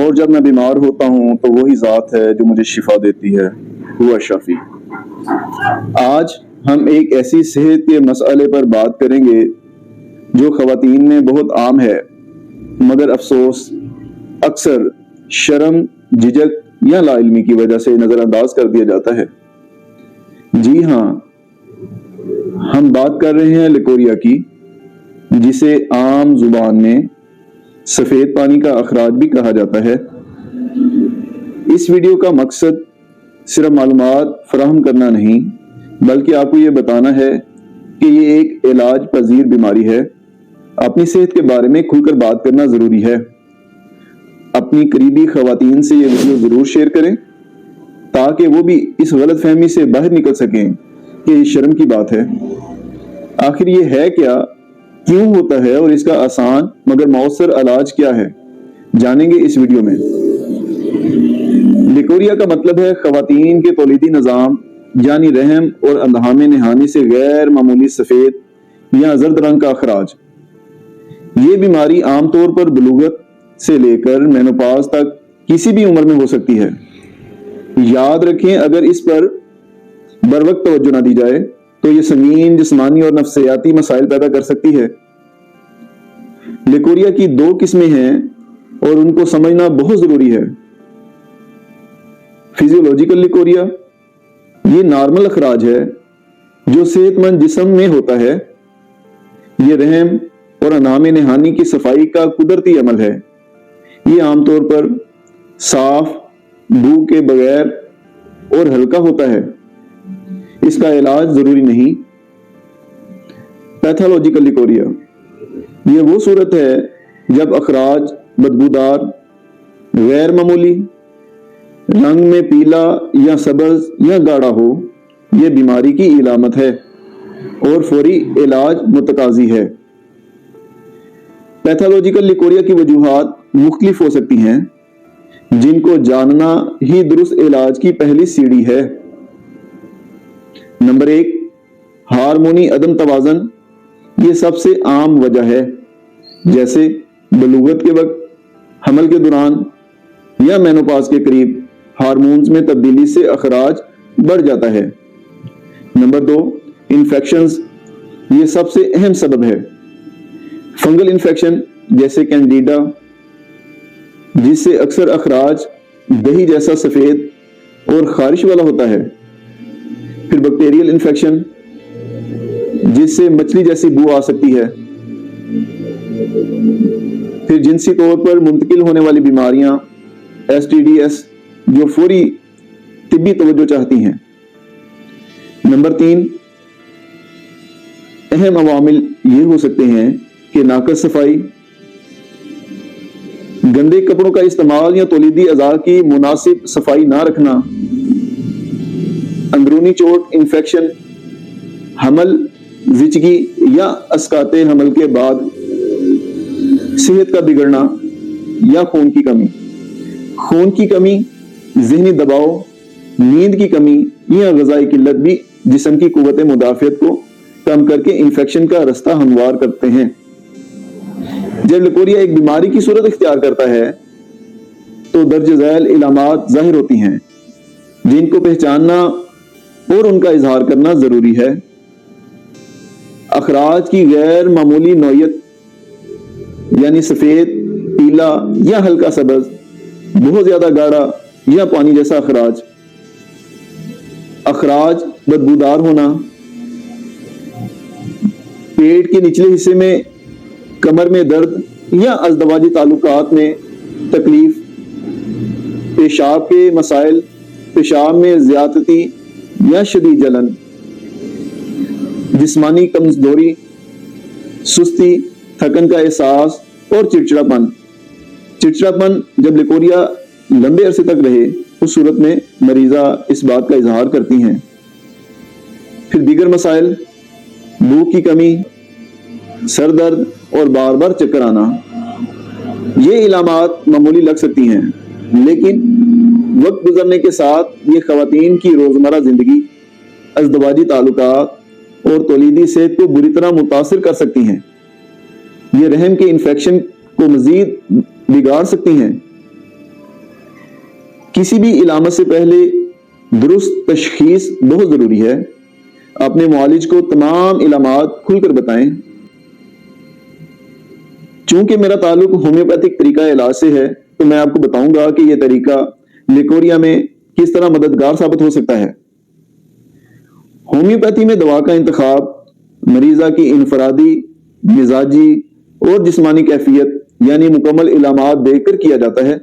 اور جب میں بیمار ہوتا ہوں تو وہی ذات ہے جو مجھے شفا دیتی ہے، ہوا شفیع۔ آج ہم ایک ایسی صحت کے مسئلے پر بات کریں گے جو خواتین میں بہت عام ہے، مگر افسوس اکثر شرم، جھجک یا لا علمی کی وجہ سے نظر انداز کر دیا جاتا ہے۔ جی ہاں، ہم بات کر رہے ہیں لیکوریا کی، جسے عام زبان میں سفید پانی کا اخراج بھی کہا جاتا ہے۔ اس ویڈیو کا مقصد صرف معلومات فراہم کرنا نہیں، بلکہ آپ کو یہ بتانا ہے کہ یہ ایک علاج پذیر بیماری ہے۔ اپنی صحت کے بارے میں کھل کر بات کرنا ضروری ہے۔ اپنی قریبی خواتین سے یہ ویڈیو ضرور شیئر کریں تاکہ وہ بھی اس غلط فہمی سے باہر نکل سکیں کہ یہ شرم کی بات ہے۔ آخر یہ ہے کیا، کیوں ہوتا ہے اور اس کا آسان مگر مؤثر علاج کیا ہے، جانیں گے اس ویڈیو میں۔ لیکوریا کا مطلب ہے خواتین کے تولیدی نظام یعنی رحم اور اندھام نہانی سے غیر معمولی سفید یا زرد رنگ کا اخراج۔ یہ بیماری عام طور پر بلوغت سے لے کر مینوپاز تک کسی بھی عمر میں ہو سکتی ہے۔ یاد رکھیں، اگر اس پر بروقت توجہ نہ دی جائے تو یہ سنگین جسمانی اور نفسیاتی مسائل پیدا کر سکتی ہے۔ لیکوریا کی 2 قسمیں ہیں اور ان کو سمجھنا بہت ضروری ہے۔ فزیولوجیکل لیکوریا، یہ نارمل اخراج ہے جو صحت مند جسم میں ہوتا ہے۔ یہ رحم اور اندھام نہانی کی صفائی کا قدرتی عمل ہے۔ یہ عام طور پر صاف، بو کے بغیر اور ہلکا ہوتا ہے۔ اس کا علاج ضروری نہیں۔ پیتھولوجیکل لیکوریا، یہ وہ صورت ہے جب اخراج بدبودار، غیر معمولی، رنگ میں پیلا یا سبز یا گاڑھا ہو۔ یہ بیماری کی علامت ہے اور فوری علاج متقاضی ہے۔ پیتھولوجیکل لیکوریا کی وجوہات مختلف ہو سکتی ہیں، جن کو جاننا ہی درست علاج کی پہلی سیڑھی ہے۔ نمبر 1، ہارمونی عدم توازن۔ یہ سب سے عام وجہ ہے، جیسے بلوغت کے وقت، حمل کے دوران یا مینوپاز کے قریب ہارمونز میں تبدیلی سے اخراج بڑھ جاتا ہے۔ Number 2، infections. یہ سب سے اہم سبب ہے۔ فنگل انفیکشن جیسے کینڈیڈا، جس سے اکثر اخراج دہی جیسا سفید اور خارش والا ہوتا ہے۔ پھر بیکٹیریل انفیکشن، جس سے مچھلی جیسی بو آ سکتی ہے۔ پھر جنسی طور پر منتقل ہونے والی بیماریاں STDs، جو فوری طبی توجہ چاہتی ہیں۔ نمبر 3، اہم عوامل یہ ہو سکتے ہیں کہ ناقص صفائی، گندے کپڑوں کا استعمال یا تولیدی اعضاء کی مناسب صفائی نہ رکھنا، اندرونی چوٹ، انفیکشن، حمل، زچگی یا اسقاط حمل کے بعد صحت کا بگڑنا یا خون کی کمی۔ خون کی کمی، ذہنی دباؤ، نیند کی کمی یا غذائی قلت بھی جسم کی قوت مدافعت کو کم کر کے انفیکشن کا رستہ ہموار کرتے ہیں۔ جب لیکوریا ایک بیماری کی صورت اختیار کرتا ہے تو درج ذیل علامات ظاہر ہوتی ہیں، جن کو پہچاننا اور ان کا اظہار کرنا ضروری ہے۔ اخراج کی غیر معمولی نوعیت یعنی سفید، پیلا یا ہلکا سبز، بہت زیادہ گاڑھا یا پانی جیسا اخراج، اخراج بدبودار ہونا، پیٹ کے نچلے حصے میں، کمر میں درد یا ازدواجی تعلقات میں تکلیف، پیشاب کے مسائل، پیشاب میں زیادتی یا شدید جلن، جسمانی کمزوری، سستی، تھکن کا احساس اور چڑچڑاپن۔ چڑچڑاپن جب لیکوریا لمبے عرصے تک رہے اس صورت میں مریضہ اس بات کا اظہار کرتی ہیں۔ پھر دیگر مسائل، بھوک کی کمی، سر درد اور بار بار چکر آنا۔ یہ علامات معمولی لگ سکتی ہیں، لیکن وقت گزرنے کے ساتھ یہ خواتین کی روزمرہ زندگی، ازدواجی تعلقات اور تولیدی صحت کو بری طرح متاثر کر سکتی ہیں۔ یہ رحم کے انفیکشن کو مزید بگاڑ سکتی ہیں کسی بھی علامت سے پہلے درست تشخیص بہت ضروری ہے۔ اپنے معالج کو تمام علامات کھل کر بتائیں۔ چونکہ میرا تعلق ہومیوپیتھک طریقہ علاج سے ہے تو میں آپ کو بتاؤں گا کہ یہ طریقہ لیکوریا میں کس طرح مددگار ثابت ہو سکتا ہے۔ ہومیوپیتھی میں دوا کا انتخاب مریضہ کی انفرادی، مزاجی اور جسمانی کیفیت یعنی مکمل علامات دیکھ کر کیا جاتا ہے،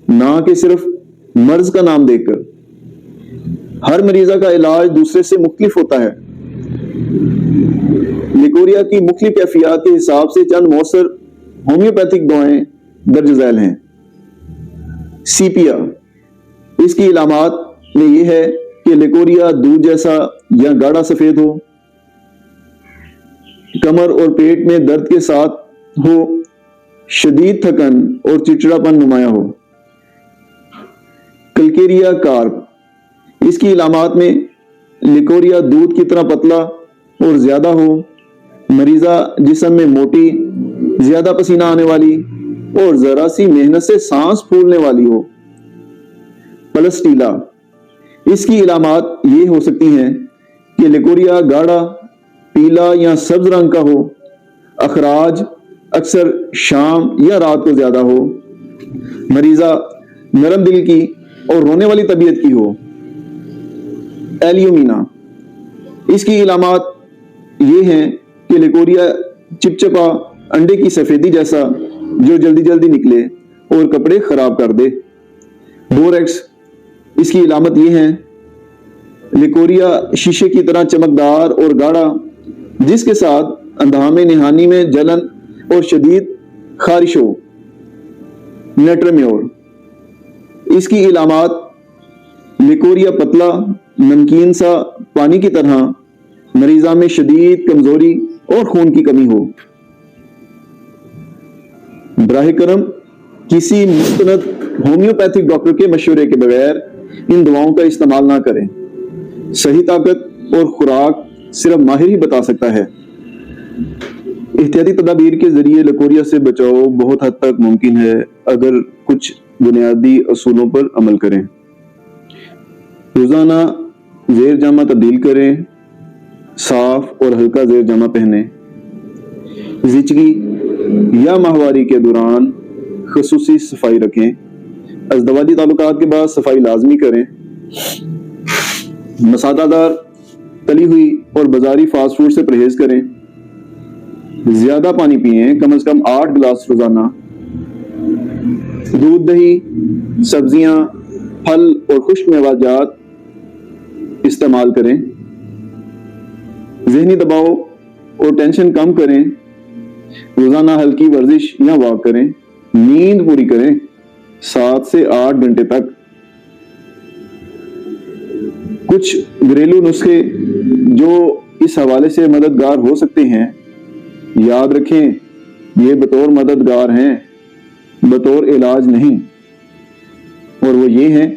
نہ کہ صرف مرض کا نام دیکھ کر۔ ہر مریضہ کا علاج دوسرے سے مختلف ہوتا ہے۔ لیکوریا کی مختلف کیفیات کے حساب سے چند مؤثر ہومیوپیتھک دعائیں درج ذیل ہیں۔ سیپیا، اس کی علامات میں یہ ہے کہ لیکوریا دودھ جیسا یا گاڑھا سفید ہو، کمر اور پیٹ میں درد کے ساتھ ہو، شدید تھکن اور چڑچڑاپن نمایاں ہو۔ کلکیریا کارپ، اس کی علامات میں لیکوریا دودھ کی طرح پتلا اور زیادہ ہو، مریضہ جسم میں موٹی، زیادہ پسینہ آنے والی اور ذرا سی محنت سے سانس پھولنے والی ہو۔ پلسٹیلا، اس کی علامات یہ ہو سکتی ہیں کہ لیکوریا گاڑھا، پیلا یا سبز رنگ کا ہو، اخراج اکثر شام یا رات کو زیادہ ہو، مریضہ نرم دل کی اور رونے والی طبیعت کی ہو۔ ایلیومینا، اس کی علامات یہ ہیں کہ لیکوریا چپچپا انڈے کی سفیدی جیسا جو جلدی جلدی نکلے اور کپڑے خراب کر دے۔ بوریکس، اس کی علامت یہ ہیں لیکوریا شیشے کی طرح چمکدار اور گاڑھا جس کے ساتھ اندام نہانی میں جلن اور شدید خارش ہو۔ نیٹرمیور، اس کی علامات لیکوریا پتلا، نمکین سا پانی کی طرح، مریضہ میں شدید کمزوری اور خون کی کمی ہو۔ براہ کرم کسی مستند ہومیوپیتھک ڈاکٹر کے مشورے کے بغیر ان دواؤں کا استعمال نہ کریں۔ صحیح طاقت اور خوراک صرف ماہر ہی بتا سکتا ہے۔ احتیاطی تدابیر کے ذریعے لیکوریا سے بچاؤ بہت حد تک ممکن ہے اگر کچھ بنیادی اصولوں پر عمل کریں۔ روزانہ زیر جامہ تبدیل کریں، صاف اور ہلکا زیر جامہ پہنیں۔ زچگی یا ماہواری کے دوران خصوصی صفائی رکھیں۔ ازدواجی تعلقات کے بعد صفائی لازمی کریں۔ مسالہ دار، تلی ہوئی اور بازاری فاسٹ فوڈ سے پرہیز کریں۔ زیادہ پانی پئیں، کم از کم 8 گلاس روزانہ۔ دودھ، دہی، سبزیاں، پھل اور خشک میوہ جات استعمال کریں۔ ذہنی دباؤ اور ٹینشن کم کریں۔ روزانہ ہلکی ورزش یا واک کریں۔ نیند پوری کریں 7 سے 8 گھنٹے تک۔ کچھ گھریلو نسخے جو اس حوالے سے مددگار ہو سکتے ہیں، یاد رکھیں یہ بطور مددگار ہیں، بطور علاج نہیں، اور وہ یہ ہیں: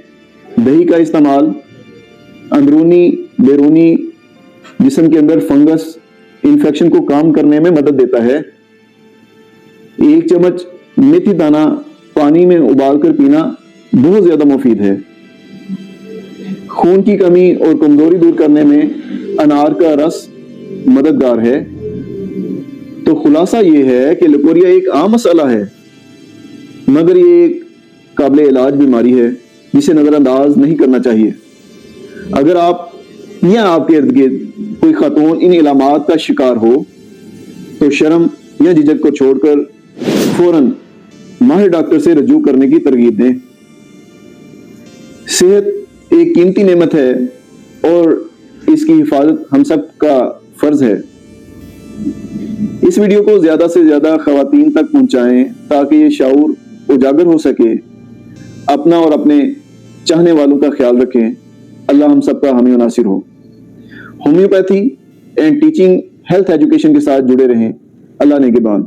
دہی کا استعمال اندرونی بیرونی جسم کے اندر فنگس انفیکشن کو کام کرنے میں مدد دیتا ہے۔ 1 چمچ میتھی دانہ پانی میں ابال کر پینا بہت زیادہ مفید ہے۔ خون کی کمی اور کمزوری دور کرنے میں انار کا رس مددگار ہے۔ تو خلاصہ یہ ہے کہ لیکوریا ایک عام مسئلہ ہے، مگر یہ ایک قابل علاج بیماری ہے جسے نظر انداز نہیں کرنا چاہیے۔ اگر آپ یا آپ کے ارد گرد کوئی خاتون ان علامات کا شکار ہو تو شرم یا جھجک کو چھوڑ کر فوراً ماہر ڈاکٹر سے رجوع کرنے کی ترغیب دیں۔ صحت ایک قیمتی نعمت ہے اور اس کی حفاظت ہم سب کا فرض ہے۔ اس ویڈیو کو زیادہ سے زیادہ خواتین تک پہنچائیں تاکہ یہ شعور اجاگر ہو سکے۔ اپنا اور اپنے چاہنے والوں کا خیال رکھیں۔ اللہ ہم سب کا حامی و ناصر ہو۔ Homeopathy and teaching health education کے ساتھ جڑے رہیں۔ اللہ نگہبان۔